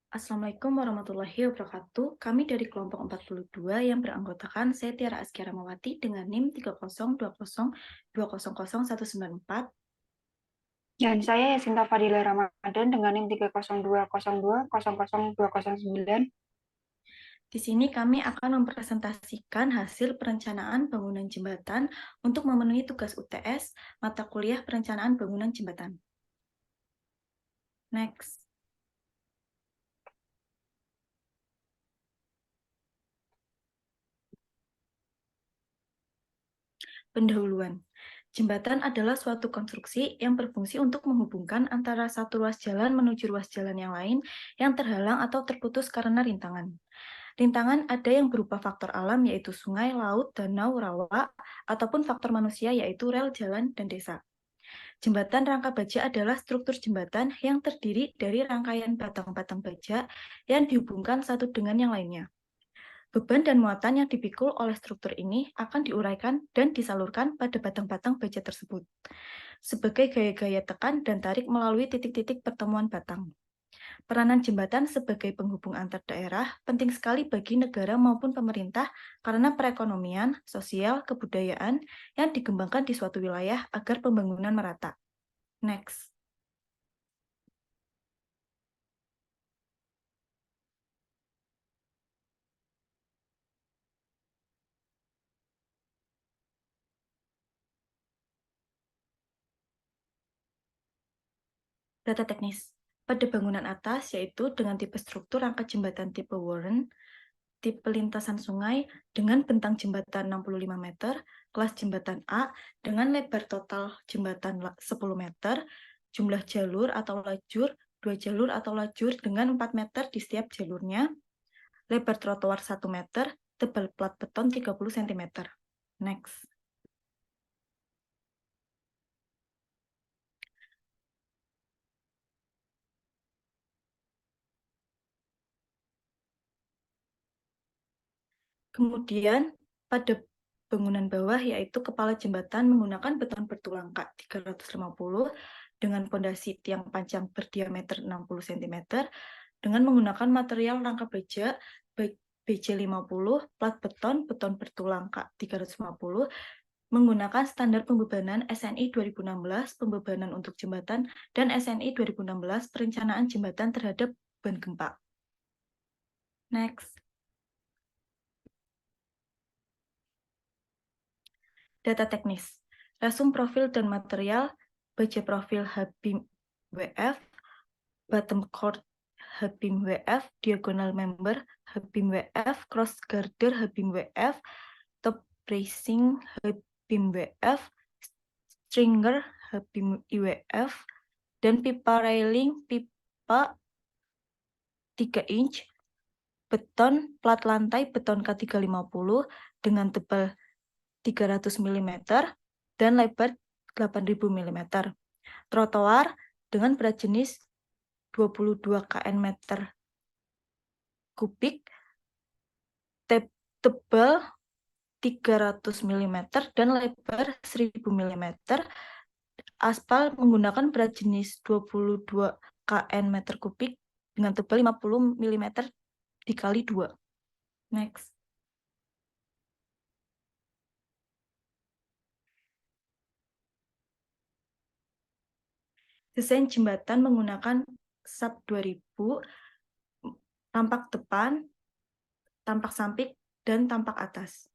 Assalamualaikum warahmatullahi wabarakatuh. Kami dari kelompok 42 yang beranggotakan saya Tiara Azkia Ramawati dengan NIM 302020200194. Dan saya Yasinta Fadila Ramadan dengan NIM 30202000209. Di sini kami akan mempresentasikan hasil perencanaan bangunan jembatan untuk memenuhi tugas UTS mata kuliah perencanaan bangunan jembatan. Next. Pendahuluan. Jembatan adalah suatu konstruksi yang berfungsi untuk menghubungkan antara satu ruas jalan menuju ruas jalan yang lain yang terhalang atau terputus karena rintangan. Rintangan ada yang berupa faktor alam yaitu sungai, laut, danau, rawa, ataupun faktor manusia yaitu rel, jalan, dan desa. Jembatan rangka baja adalah struktur jembatan yang terdiri dari rangkaian batang-batang baja yang dihubungkan satu dengan yang lainnya. Beban dan muatan yang dipikul oleh struktur ini akan diuraikan dan disalurkan pada batang-batang baja tersebut sebagai gaya-gaya tekan dan tarik melalui titik-titik pertemuan batang. Peranan jembatan sebagai penghubung antar daerah penting sekali bagi negara maupun pemerintah karena perekonomian, sosial, kebudayaan yang dikembangkan di suatu wilayah agar pembangunan merata. Next. Data teknis. Pada bangunan atas, yaitu dengan tipe struktur rangka jembatan tipe Warren, tipe lintasan sungai dengan bentang jembatan 65 meter, kelas jembatan A dengan lebar total jembatan 10 meter, jumlah jalur atau lajur, 2 jalur atau lajur dengan 4 meter di setiap jalurnya, lebar trotoar 1 meter, tebal plat beton 30 cm. Next. Kemudian pada bangunan bawah yaitu kepala jembatan menggunakan beton bertulang K 350 dengan pondasi tiang panjang berdiameter 60 cm dengan menggunakan material rangka baja BJ50 plat beton bertulang K 350 menggunakan standar pembebanan SNI 2016 pembebanan untuk jembatan dan SNI 2016 perencanaan jembatan terhadap beban gempa. Next. Data teknis. Resum profil dan material, baja profil H-beam WF, bottom chord H-beam WF, diagonal member H-beam WF, cross girder H-beam WF, top bracing H-beam WF, stringer H-beam IWF, dan pipa railing pipa 3 inch, beton plat lantai beton K350 dengan tebal 300 mm dan lebar 8.000 mm. Trotoar dengan berat jenis 22 kN meter kubik, tebal 300 mm dan lebar 1000 mm. Aspal menggunakan berat jenis 22 kN meter kubik dengan tebal 50 mm dikali 2. Next. Desain jembatan menggunakan SAP 2000, tampak depan, tampak samping, dan tampak atas.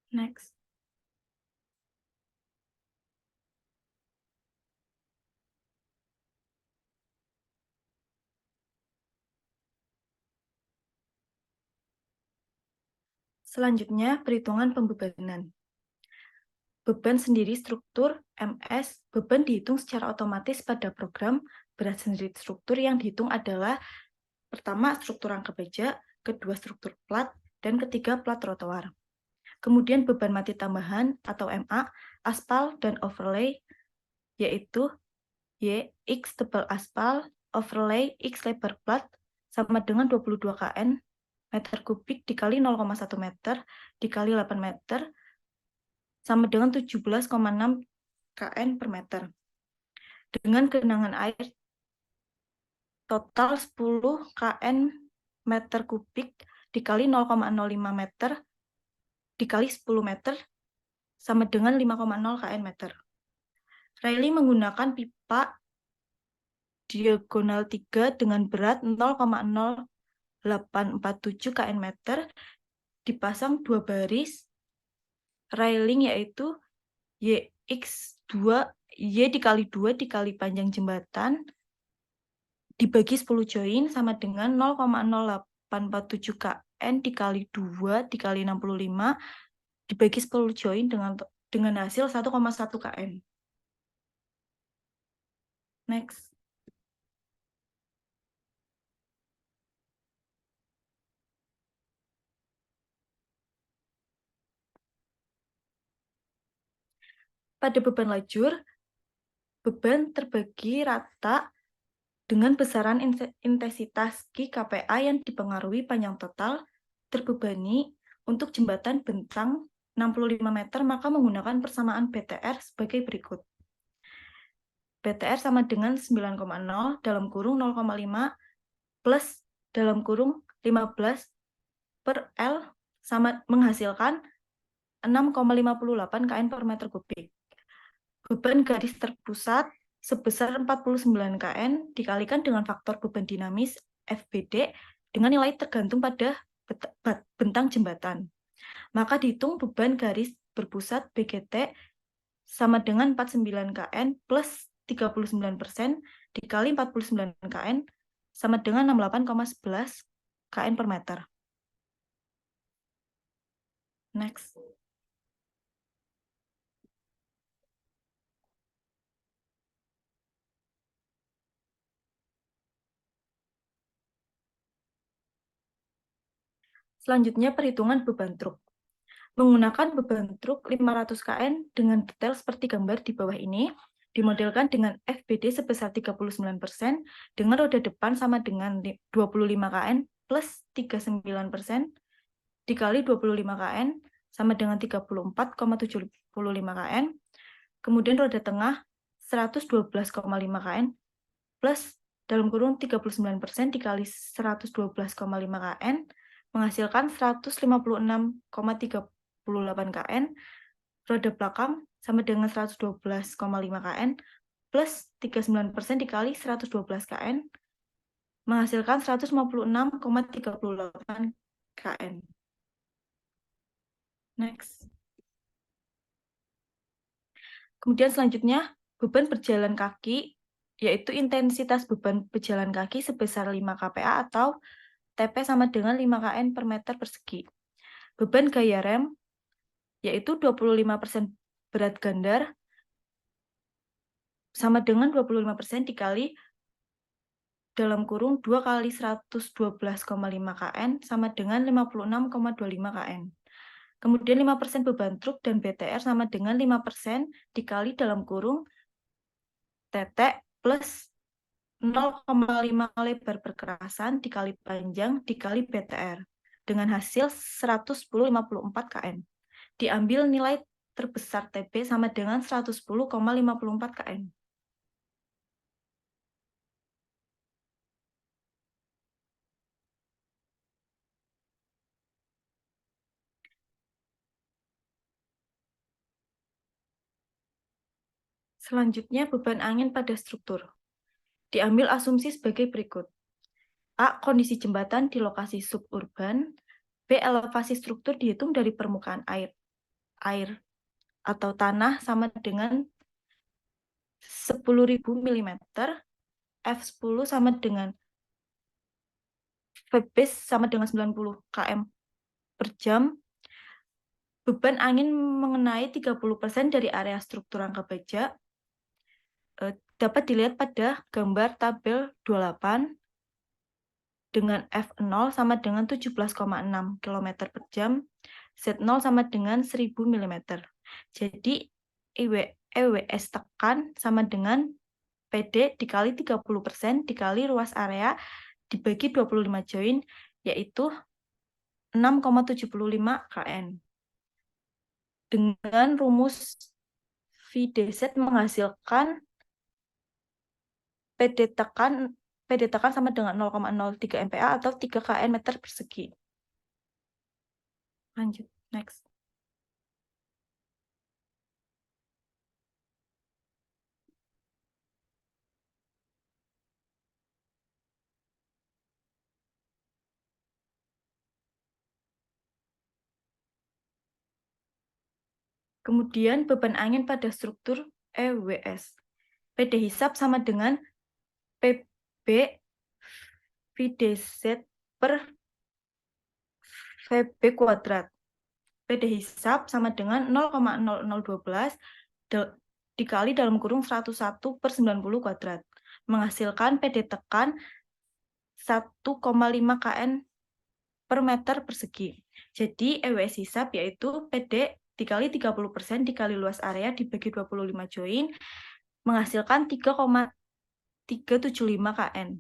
Next. Selanjutnya, perhitungan pembebanan. Beban sendiri struktur MS, beban dihitung secara otomatis pada program. Berat sendiri struktur yang dihitung adalah pertama struktur rangka baja, kedua struktur plat, dan ketiga plat trotoar. Kemudian beban mati tambahan atau MA, aspal dan overlay, yaitu Y, X tebal aspal, overlay, X lebar plat, sama dengan 22 kN meter kubik dikali 0,1 meter dikali 8 meter, sama dengan 17,6 kN per meter. dengan genangan air total 10 kN meter kubik dikali 0,05 meter dikali 10 meter sama dengan 5,0 kN meter. Riley menggunakan pipa diagonal 3 dengan berat 0,0847 kN meter dipasang 2 baris railing yaitu YX2 Y dikali 2 dikali panjang jembatan dibagi 10 join sama dengan 0,0847 kN dikali 2 dikali 65 dibagi 10 join dengan hasil 1,1 kN. Next. Pada beban lajur, beban terbagi rata dengan besaran intensitas GKPA yang dipengaruhi panjang total terbebani untuk jembatan bentang 65 meter, maka menggunakan persamaan BTR sebagai berikut. BTR sama dengan 9,0 dalam kurung 0,5 plus dalam kurung 15 per L sama menghasilkan 6,58 kN per meter kubik. Beban garis terpusat sebesar 49 kN dikalikan dengan faktor beban dinamis FBD dengan nilai tergantung pada bentang jembatan. Maka dihitung beban garis berpusat BGT sama dengan 49 kN plus 39% dikali 49 kN sama dengan 68,11 kN per meter. Next. Selanjutnya perhitungan beban truk. Menggunakan beban truk 500 kN dengan detail seperti gambar di bawah ini, dimodelkan dengan FBD sebesar 39%, dengan roda depan sama dengan 25 kN plus 39% dikali 25 kN sama dengan 34,75 kN. Kemudian roda tengah 112,5 kN plus dalam kurung 39% dikali 112,5 kN menghasilkan 156,38 kN. Roda belakang sama dengan 112,5 kN plus 39% dikali 112 kN menghasilkan 156,38 kN. Next. Kemudian selanjutnya beban berjalan kaki, yaitu intensitas beban berjalan kaki sebesar 5 kPa atau TP sama dengan 5 kN per meter persegi. Beban gaya rem, yaitu 25% berat gandar, sama dengan 25% dikali dalam kurung 2 kali 112,5 kN sama dengan 56,25 kN. Kemudian 5% beban truk dan BTR sama dengan 5% dikali dalam kurung TT plus 0,5 lebar perkerasan dikali panjang dikali BTR dengan hasil 110,54 kN. Diambil nilai terbesar TB sama dengan 110,54 kN. Selanjutnya beban angin pada struktur. Diambil asumsi sebagai berikut. A. Kondisi jembatan di lokasi suburban. B. Elevasi struktur dihitung dari permukaan air atau tanah sama dengan 10.000 mm. F10 sama dengan VBase sama dengan 90 km per jam. Beban angin mengenai 30% dari area struktur rangka baja. Dapat dilihat pada gambar tabel 28 dengan F0 sama dengan 17,6 km per jam, Z0 sama dengan 1000 mm. Jadi EWS tekan sama dengan PD dikali 30% dikali ruas area dibagi 25 join, yaitu 6,75 kN. Dengan rumus VDZ menghasilkan PD tekan sama dengan 0,03 MPa atau 3 kN meter persegi. Lanjut, next. Kemudian beban angin pada struktur EWS. PD hisap sama dengan PB VDZ per VB kuadrat. PD hisap sama dengan 0,0012 dikali dalam kurung 101 per 90 kuadrat. Menghasilkan PD tekan 1,5 kN per meter persegi. Jadi EWS hisap yaitu PD dikali 30% dikali luas area dibagi 25 join menghasilkan 3,375 kN.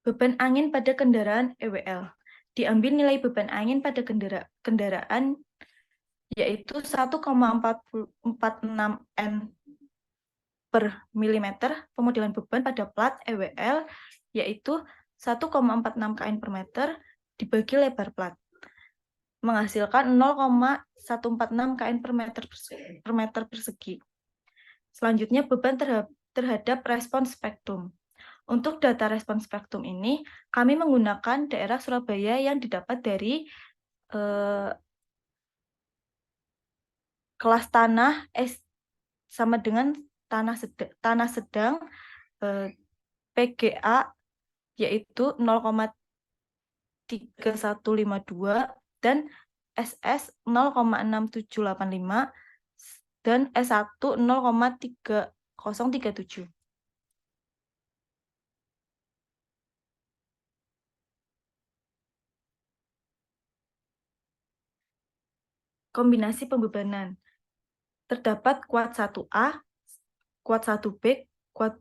Beban angin pada kendaraan EWL. Diambil nilai beban angin pada kendaraan yaitu 1,46 N per milimeter. Pemodelan beban pada plat EWL yaitu 1,46 kN per meter dibagi lebar plat. Menghasilkan 0,146 kN per meter persegi. Selanjutnya beban terhadap respons spektrum. Untuk data respons spektrum ini, kami menggunakan daerah Surabaya yang didapat dari kelas tanah sama dengan tanah sedang PGA yaitu 0,3152 dan SS 0,6785 dan S1 0,3037. Kombinasi pembebanan. Terdapat kuat 1A, kuat 1B, kuat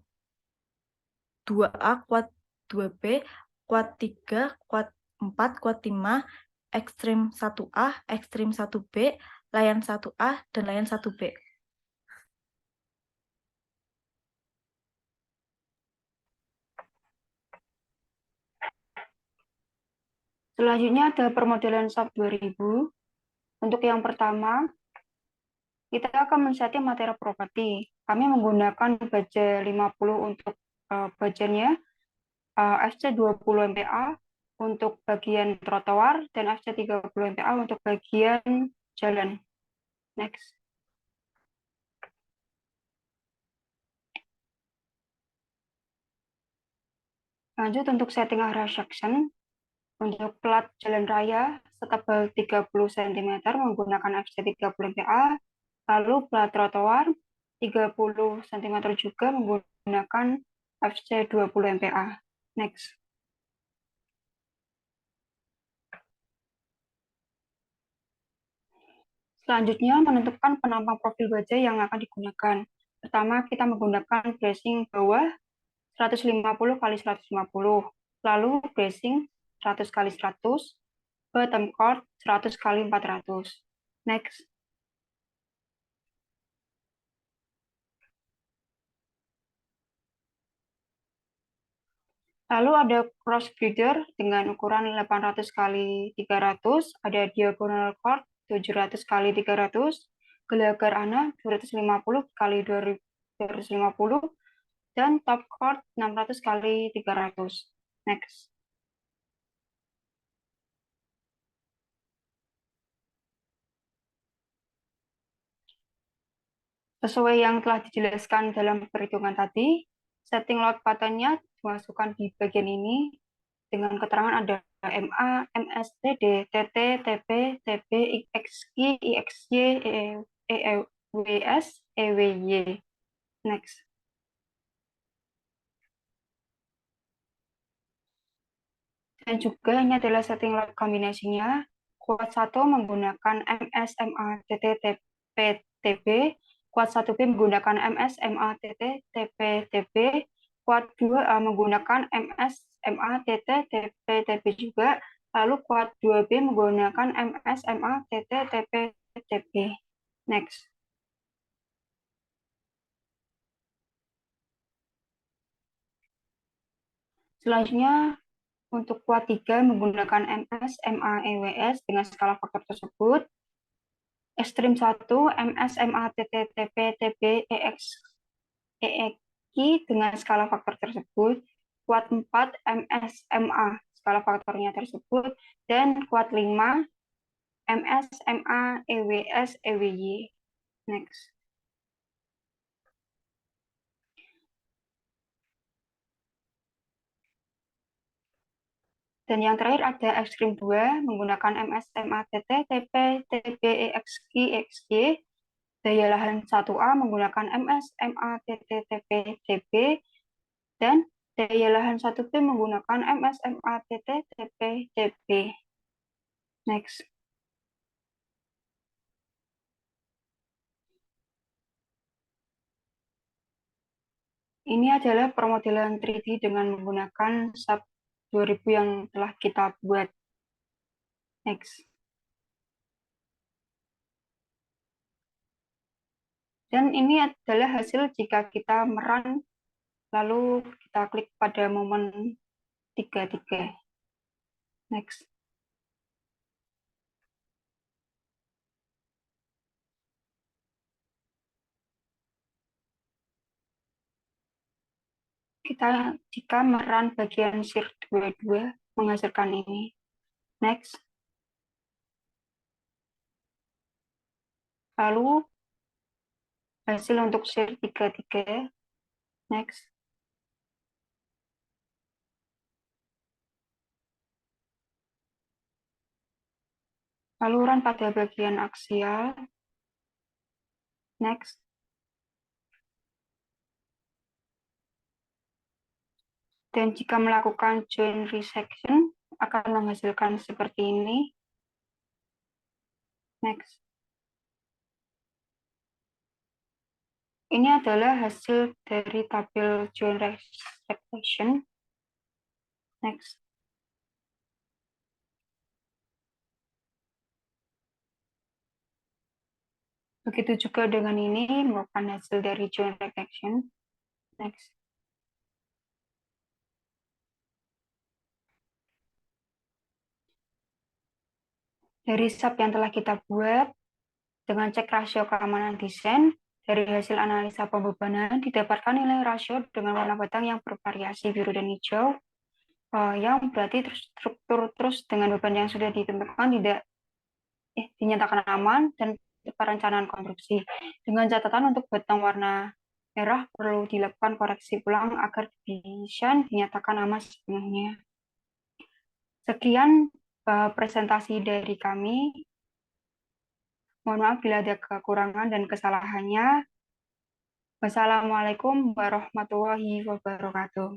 2A, kuat 2B, kuat 3, kuat 4, kuat 5, ekstrim 1A, ekstrim 1B, layan 1A, dan layan 1B. Selanjutnya ada permodelan SAP 2000. Untuk yang pertama, kita akan men-setting materi properti. Kami menggunakan baja 50 untuk bajanya, FC 20 MPa untuk bagian trotoar, dan FC 30 MPa untuk bagian jalan. Next. Lanjut untuk setting area section. Untuk plat jalan raya setebal 30 cm menggunakan FC 30 MPa, lalu plat trotoar 30 cm juga menggunakan FC 20 MPa. Next. Selanjutnya menentukan penampang profil baja yang akan digunakan. Pertama, kita menggunakan bracing bawah 150 kali 150, lalu bracing 100 kali 100, bottom chord 100 kali 400. Next. Lalu ada cross girder dengan ukuran 800 kali 300, ada diagonal chord 700 kali 300, gelagar ana 250 kali 250, dan top chord 600 kali 300. Next. Sesuai yang telah dijelaskan dalam perhitungan tadi, setting load pattern-nya dimasukkan di bagian ini dengan keterangan ada MA, MS, TD, TT, TP, TB, IXQ, IXY, EWS, EWY. Next. Dan juga ini adalah setting load kombinasinya. Kuat 1 menggunakan MS, MA, TT, TP, TB. Kuat 1B menggunakan MS, MA, TT, TP, TB. Kuat 2A menggunakan MS, MA, TT, TP, TB juga. Lalu kuat 2B menggunakan MS, MA, TT, TP, TB. Next. Selanjutnya, untuk kuat 3 menggunakan MS, MA, EWS dengan skala faktor tersebut. Ekstrim 1, MS, MA, TT, TP, TB, EX, EXI dengan skala faktor tersebut. Kuat 4, MS, MA, skala faktornya tersebut. Dan kuat 5, MS, MA, EWS, EWY. Next. Dan yang terakhir ada ekstrim 2 menggunakan MS, MA, TT, TP, TB, EXI, EXG. Daya lahan 1A menggunakan MS, MA, TT, TP, TB. Dan daya lahan 1B menggunakan MS, MA, TT, TP, TB. Next. Ini adalah permodelan 3D dengan menggunakan SAP 2000 yang telah kita buat. Next. Dan ini adalah hasil jika kita merun, lalu kita klik pada momen 33. Next. Kita jika merun bagian SIR 22 menghasilkan ini. Next. Lalu hasil untuk SIR 33. Next. Lalu run pada bagian aksial. Next. Dan jika melakukan join resection akan menghasilkan seperti ini. Next. Ini adalah hasil dari tabel join resection. Next. Begitu juga dengan ini merupakan hasil dari join resection. Next. Dari SAP yang telah kita buat, dengan cek rasio keamanan desain, dari hasil analisa pembebanan, didapatkan nilai rasio dengan warna batang yang bervariasi biru dan hijau, yang berarti struktur terus dengan beban yang sudah ditentukan tidak dinyatakan aman dan perencanaan konstruksi. Dengan catatan untuk batang warna merah perlu dilakukan koreksi ulang agar desain dinyatakan aman sepenuhnya. Sekian presentasi dari kami. Mohon maaf bila ada kekurangan dan kesalahannya. Wassalamualaikum warahmatullahi wabarakatuh.